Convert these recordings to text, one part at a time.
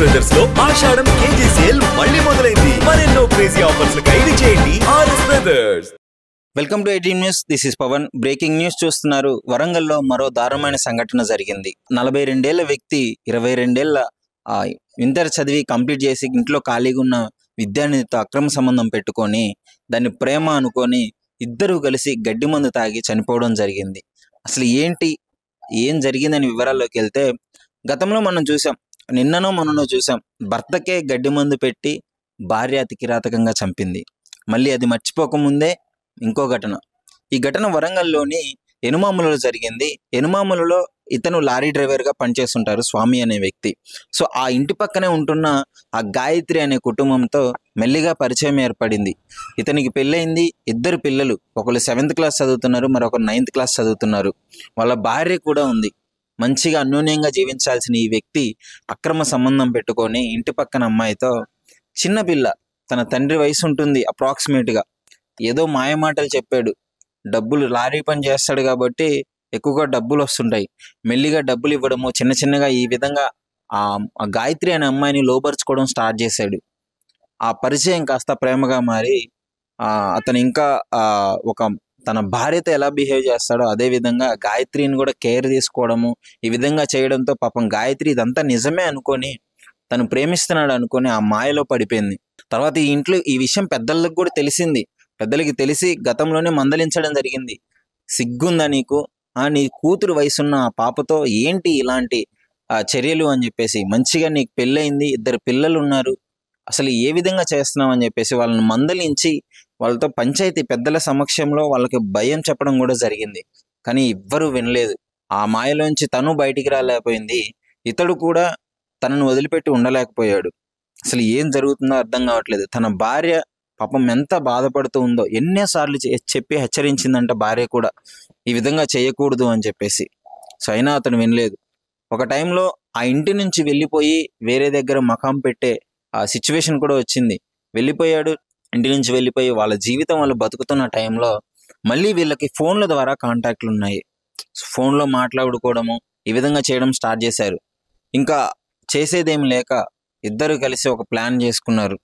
Brothers లో ఆషాఢం KG sale మళ్ళీ మొదలైంది. మరెన్నో క్రేజీ ఆఫర్స్ ఖైదీ చేయండి RS brothers. Welcome to 18 news. This is Pavan. Breaking news చూస్తున్నారు. వరంగల్లో మరో దారుణమైన సంఘటన జరిగింది. 42 ఏళ్ల వ్యక్తి 22 ఏళ్ల ఇంటర్ చదివి కంప్లీట్ చేసి ఇంట్లో ఖాళీగా ఉన్న విద్యార్థినితో అక్రమ సంబంధం పెట్టుకొని దాన్ని ప్రేమ అనుకొని ఇద్దరు కలిసి గడ్డి మందు తాగి చనిపోవడం జరిగింది. అసలు ఏం జరిగిందని వివరాల్లోకి వెళ్తే, గతంలో మనం చూసాం, నిన్ననో మొన్ననో చూసాం, భర్తకే గడ్డి మందు పెట్టి భార్య అతి కిరాతకంగా చంపింది. మళ్ళీ అది మర్చిపోకముందే ఇంకో ఘటన. ఈ ఘటన వరంగల్లోని ఎనుమాములలో జరిగింది. ఎనుమాములలో ఇతను లారీ డ్రైవర్గా పనిచేస్తుంటారు, స్వామి అనే వ్యక్తి. సో ఆ ఇంటి పక్కనే ఉంటున్న ఆ గాయత్రి అనే కుటుంబంతో మెల్లిగా పరిచయం ఏర్పడింది. ఇతనికి పెళ్ళయింది. 2 పిల్లలు, ఒకరు 7th క్లాస్ చదువుతున్నారు, మరొకరు 9th క్లాస్ చదువుతున్నారు. వాళ్ళ భార్య కూడా ఉంది. మంచిగా అన్యోన్యంగా జీవించాల్సిన ఈ వ్యక్తి అక్రమ సంబంధం పెట్టుకొని ఇంటి పక్కన అమ్మాయితో, చిన్న పిల్ల, తన తండ్రి వయసు ఉంటుంది అప్రాక్సిమేట్గా, ఏదో మాయమాటలు చెప్పాడు. డబ్బులు, లారీ పని చేస్తాడు కాబట్టి ఎక్కువగా డబ్బులు వస్తుంటాయి. మెల్లిగా డబ్బులు ఇవ్వడము, చిన్నగా ఈ విధంగా ఆ గాయత్రి అనే అమ్మాయిని లోపరుచుకోవడం స్టార్ట్ చేశాడు. ఆ పరిచయం కాస్త ప్రేమగా మారి అతను ఇంకా తన భార్యతో ఎలా బిహేవ్ చేస్తాడో అదే విధంగా గాయత్రిని కూడా కేర్ తీసుకోవడము, ఈ విధంగా చేయడంతో పాపం గాయత్రి ఇదంతా నిజమే అనుకొని, తను ప్రేమిస్తున్నాడు అనుకొని ఆ మాయలో పడిపోయింది. తర్వాత ఈ ఇంట్లో ఈ విషయం పెద్దలకు కూడా తెలిసింది. పెద్దలకి తెలిసి గతంలోనే మందలించడం జరిగింది. సిగ్గుందా నీకు? నీ కూతురు వయసున్న ఆ పాపతో ఏంటి ఇలాంటి చర్యలు అని చెప్పేసి, మంచిగా నీకు పెళ్ళయింది, 2 పిల్లలు ఉన్నారు, అసలు ఏ విధంగా చేస్తున్నావు అని చెప్పేసి వాళ్ళని మందలించి వాళ్ళతో పంచాయతీ పెద్దల సమక్షంలో వాళ్ళకి భయం చెప్పడం కూడా జరిగింది. కానీ ఎవ్వరూ వినలేదు. ఆ మాయలోంచి తను బయటికి రాలేకపోయింది, ఇతడు కూడా తనను వదిలిపెట్టి ఉండలేకపోయాడు. అసలు ఏం జరుగుతుందో అర్థం కావట్లేదు. తన భార్య పాపం ఎంత బాధపడుతూ ఉందో, ఎన్నోసార్లు చెప్పి హెచ్చరించిందంట భార్య కూడా, ఈ విధంగా చేయకూడదు అని చెప్పేసి. సో అయినా అతను వినలేదు. ఒక టైంలో ఆ ఇంటి నుంచి వెళ్ళిపోయి వేరే దగ్గర మకాం పెట్టే ఆ సిచ్యువేషన్ కూడా వచ్చింది. వెళ్ళిపోయాడు. ఇంటి నుంచి వెళ్ళిపోయి వాళ్ళ జీవితం వాళ్ళు బతుకుతున్న టైంలో మళ్ళీ వీళ్ళకి ఫోన్ల ద్వారా కాంటాక్ట్లు ఉన్నాయి. ఫోన్లో మాట్లాడుకోవడము, ఈ విధంగా చేయడం స్టార్ట్ చేశారు. ఇంకా చేసేదేమి లేక ఇద్దరు కలిసి ఒక ప్లాన్ చేసుకున్నారు.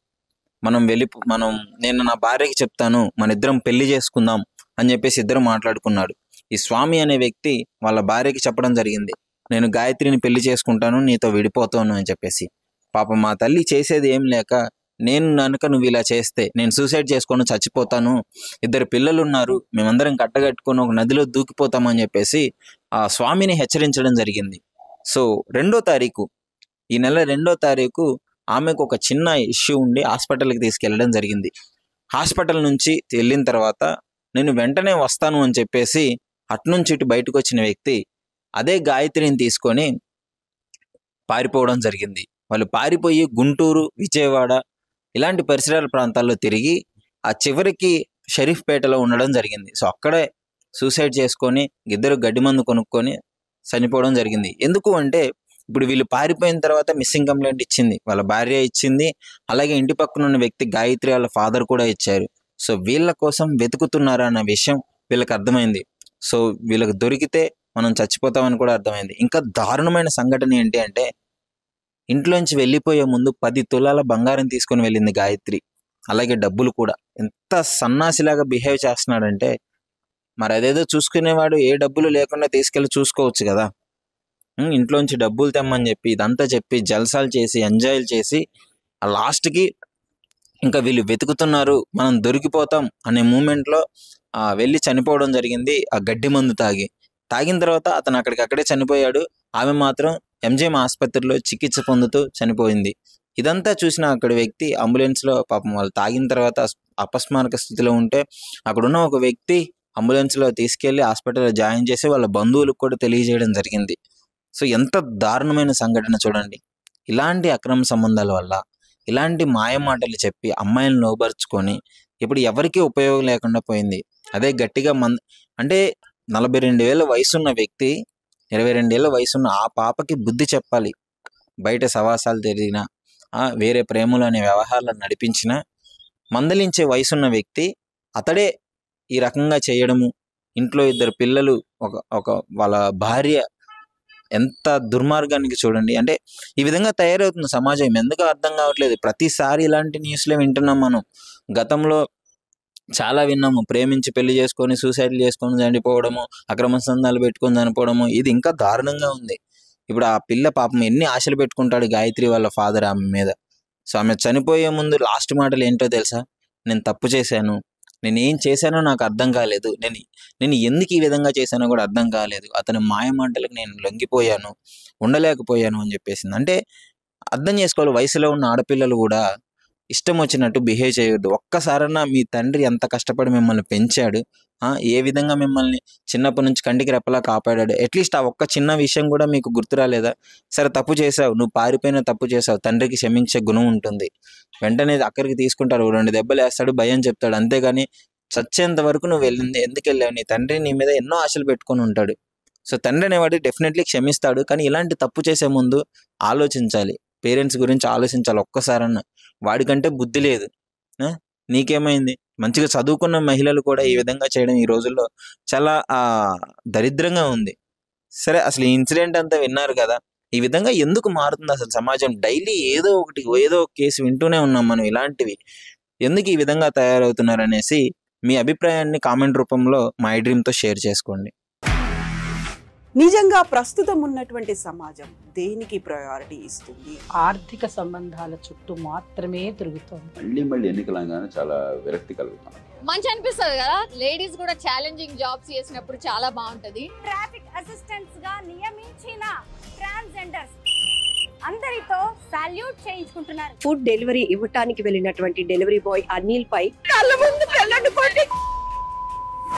నేను నా భార్యకి చెప్తాను, మన ఇద్దరం పెళ్లి చేసుకుందాం అని చెప్పేసి ఇద్దరు మాట్లాడుకున్నాడు. ఈ స్వామి అనే వ్యక్తి వాళ్ళ భార్యకి చెప్పడం జరిగింది, నేను గాయత్రిని పెళ్లి చేసుకుంటాను, నీతో విడిపోతాను అని చెప్పేసి. పాపం మా తల్లి చేసేది ఏం లేక, నువ్వు ఇలా చేస్తే నేను సూసైడ్ చేసుకొని చచ్చిపోతాను, 2 పిల్లలు ఉన్నారు, మేమందరం కట్టగట్టుకొని ఒక నదిలో దూకిపోతామని చెప్పేసి ఆ స్వామిని హెచ్చరించడం జరిగింది. సో ఈ నెల 2వ తారీఖు ఆమెకు ఒక చిన్న ఇష్యూ ఉండి హాస్పిటల్కి తీసుకెళ్ళడం జరిగింది. హాస్పిటల్ నుంచి వెళ్ళిన తర్వాత నేను వెంటనే వస్తాను అని చెప్పేసి అటునుంచి ఇటు బయటకు వచ్చిన వ్యక్తి అదే గాయత్రిని తీసుకొని పారిపోవడం జరిగింది. వాళ్ళు పారిపోయి గుంటూరు, విజయవాడ ఇలాంటి పరిసరాల ప్రాంతాల్లో తిరిగి ఆ చివరికి షరీఫ్పేటలో ఉండడం జరిగింది. సో అక్కడే సూసైడ్ చేసుకొని 2 గడ్డి మందు కొనుక్కొని చనిపోవడం జరిగింది. ఎందుకు అంటే, ఇప్పుడు వీళ్ళు పారిపోయిన తర్వాత మిస్సింగ్ కంప్లైంట్ ఇచ్చింది వాళ్ళ భార్య ఇచ్చింది, అలాగే ఇంటి పక్కన ఉన్న వ్యక్తి గాయత్రి వాళ్ళ ఫాదర్ కూడా ఇచ్చారు. సో వీళ్ళ కోసం వెతుకుతున్నారా అన్న విషయం వీళ్ళకి అర్థమైంది. సో వీళ్ళకి దొరికితే మనం చచ్చిపోతామని కూడా అర్థమైంది. ఇంకా దారుణమైన సంఘటన ఏంటి అంటే, ఇంట్లోంచి వెళ్ళిపోయే ముందు 10 తులాల బంగారం తీసుకొని వెళ్ళింది గాయత్రి, అలాగే డబ్బులు కూడా. ఎంత సన్నాసిలాగా బిహేవ్ చేస్తున్నాడంటే, మరి అదేదో చూసుకునేవాడు ఏ డబ్బులు లేకుండా తీసుకెళ్ళి చూసుకోవచ్చు కదా. ఇంట్లోంచి డబ్బులు తెమ్మని చెప్పి ఇదంతా చెప్పి జల్సాలు చేసి ఎంజాయ్లు చేసి ఆ లాస్ట్కి ఇంకా వీళ్ళు వెతుకుతున్నారు, మనం దొరికిపోతాం అనే మూమెంట్లో వెళ్ళి చనిపోవడం జరిగింది. ఆ గడ్డి మందు తాగిన తర్వాత అతను అక్కడే చనిపోయాడు. ఆమె మాత్రం ఎంజిఎం ఆసుపత్రిలో చికిత్స పొందుతూ చనిపోయింది. ఇదంతా చూసిన అక్కడ వ్యక్తి అంబులెన్స్లో, పాపం వాళ్ళు తాగిన తర్వాత అపస్మారక స్థితిలో ఉంటే అక్కడున్న ఒక వ్యక్తి అంబులెన్స్లో తీసుకెళ్లి హాస్పిటల్లో జాయిన్ చేసి వాళ్ళ బంధువులకు కూడా తెలియజేయడం జరిగింది. సో ఎంత దారుణమైన సంఘటన చూడండి. ఇలాంటి అక్రమ సంబంధాల వల్ల, ఇలాంటి మాయమాటలు చెప్పి అమ్మాయిలను లోబరుచుకొని ఇప్పుడు ఎవరికీ ఉపయోగం లేకుండా పోయింది. అదే గట్టిగా అంటే 42 ఏళ్ళ వయసున్న వ్యక్తి 22 ఏళ్ళ వయసున్న ఆ పాపకి బుద్ధి చెప్పాలి. బయట సవాసాలు తిరిగినా, వేరే ప్రేమలు అనే వ్యవహారాలను నడిపించిన మందలించే వయసున్న వ్యక్తి అతడే ఈ రకంగా చేయడము, ఇంట్లో 2 పిల్లలు, ఒక వాళ్ళ భార్య ఎంత దుర్మార్గానికి చూడండి. అంటే ఈ విధంగా తయారవుతుంది సమాజం. ఎందుకు అర్థం కావట్లేదు. ప్రతిసారి ఇలాంటి న్యూస్లే వింటున్నాం మనం. గతంలో చాలా విన్నాము. ప్రేమించి పెళ్లి చేసుకొని సూసైడ్లు చేసుకొని చనిపోవడము, అక్రమ సంబంధాలు పెట్టుకొని చనిపోవడము. ఇది ఇంకా దారుణంగా ఉంది. ఇప్పుడు ఆ పిల్ల పాపం ఎన్ని ఆశలు పెట్టుకుంటాడు గాయత్రి వాళ్ళ ఫాదర్ ఆమె మీద. సో ఆమె చనిపోయే ముందు లాస్ట్ మాటలు ఏంటో తెలుసా? నేను తప్పు చేశాను, నేను ఏం చేశానో నాకు అర్థం కాలేదు, నేను ఎందుకు ఈ విధంగా చేశానో కూడా అర్థం కాలేదు, అతని మాయ మాటలకు నేను లొంగిపోయాను, ఉండలేకపోయాను అని చెప్పేసింది. అంటే అర్థం చేసుకోవాలి, వయసులో ఉన్న ఆడపిల్లలు కూడా ఇష్టం వచ్చినట్టు బిహేవ్ చేయొద్దు. ఒక్కసారన్నా మీ తండ్రి ఎంత కష్టపడి మిమ్మల్ని పెంచాడు, ఏ విధంగా మిమ్మల్ని చిన్నప్పటి నుంచి కంటికి రెప్పలా కాపాడాడు. అట్లీస్ట్ ఆ ఒక్క చిన్న విషయం కూడా మీకు గుర్తు రాలేదా? సరే తప్పు చేసావు, నువ్వు పారిపోయిన తప్పు చేసావు, తండ్రికి క్షమించే గుణం ఉంటుంది. వెంటనే అక్కడికి తీసుకుంటాడు, 2 దెబ్బలు వేస్తాడు, భయం చెప్తాడు. అంతేగాని చచ్చేంత వరకు నువ్వు వెళ్ళింది ఎందుకు వెళ్ళావు? నీ తండ్రి నీ మీద ఎన్నో ఆశలు పెట్టుకొని ఉంటాడు. సో తండ్రి అనేవాడు డెఫినెట్లీ క్షమిస్తాడు. కానీ ఇలాంటి తప్పు చేసే ముందు ఆలోచించాలి, పేరెంట్స్ గురించి ఆలోచించాలి ఒక్కసారన్నా. వాడికంటే బుద్ధి లేదు, నీకేమైంది? మంచిగా చదువుకున్న మహిళలు కూడా ఈ విధంగా చేయడం ఈ రోజుల్లో చాలా దరిద్రంగా ఉంది. సరే, అసలు ఈ ఇన్సిడెంట్ అంతా విన్నారు కదా. ఈ విధంగా ఎందుకు మారుతుంది అసలు సమాజం? డైలీ ఏదో ఒక కేసు వింటూనే ఉన్నాం మనం. ఇలాంటివి ఎందుకు ఈ విధంగా తయారవుతున్నారు అనేసి మీ అభిప్రాయాన్ని కామెంట్ రూపంలో మై డ్రీమ్తో షేర్ చేసుకోండి. నిజంగా ప్రస్తుతం ఉన్నటువంటి సమాజం దేనికి ప్రయారిటీ ఇస్తుంది? ఆర్థిక సంబంధాల చుట్టూ మాత్రమే తిరుగుతోంది. మళ్ళీ ఎన్నికలంగానే చాలా విరక్తి కలుగుతాం. మంచి అనిపిస్తుంది కదా, లేడీస్ కూడా ఛాలెంజింగ్ జాబ్స్ చేసినప్పుడు చాలా బాగుంటది. ట్రాఫిక్ అసిస్టెంట్స్ గా నియమించిన ట్రాన్స్జెండర్స్ అందరితో సాల్యూట్ చేయించుకుంటున్నారు. ఫుడ్ డెలివరీ ఇవ్వటానికి వెళ్ళినటువంటి డెలివరీ బాయ్ అనిల్ పై కళ్ళ ముందు పెళ్ళండి